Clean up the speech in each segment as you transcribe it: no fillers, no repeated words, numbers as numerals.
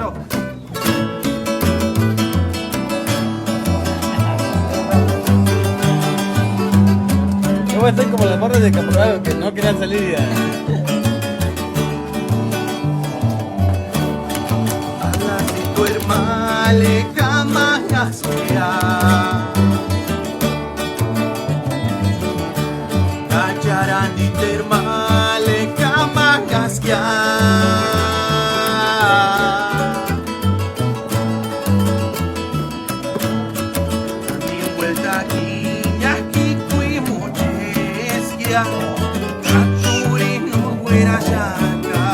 Chao. Yo voy a estar como las morras de Caporado que no querían salir ya. Alasitu hermale kamangaskia Kajaran di termale kamangaskia Ni vuelta guiña kikui mocheskia Aturi no fuera shaka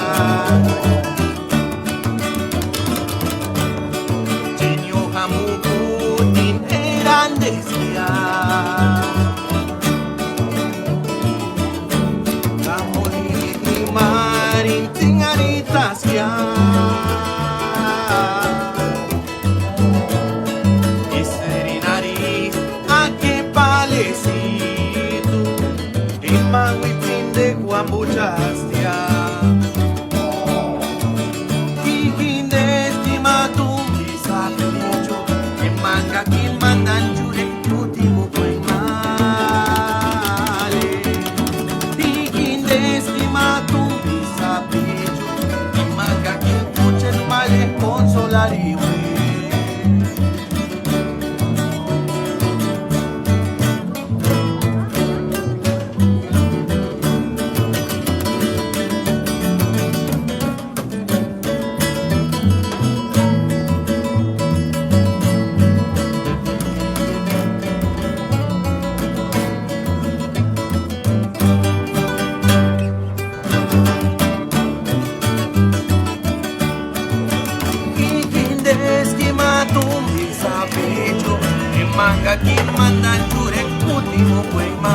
Genio hamukutin herandeskia Kamolit ni marin tingaritaskia Iserinari ake palesitu Imangwitin de guambuchastia Kakin mandan jure utimu koy male Tigin destima tu bisa pichu Imagakin kuchen male consolariwe Manga kin mandan jurek putih mo kwe ma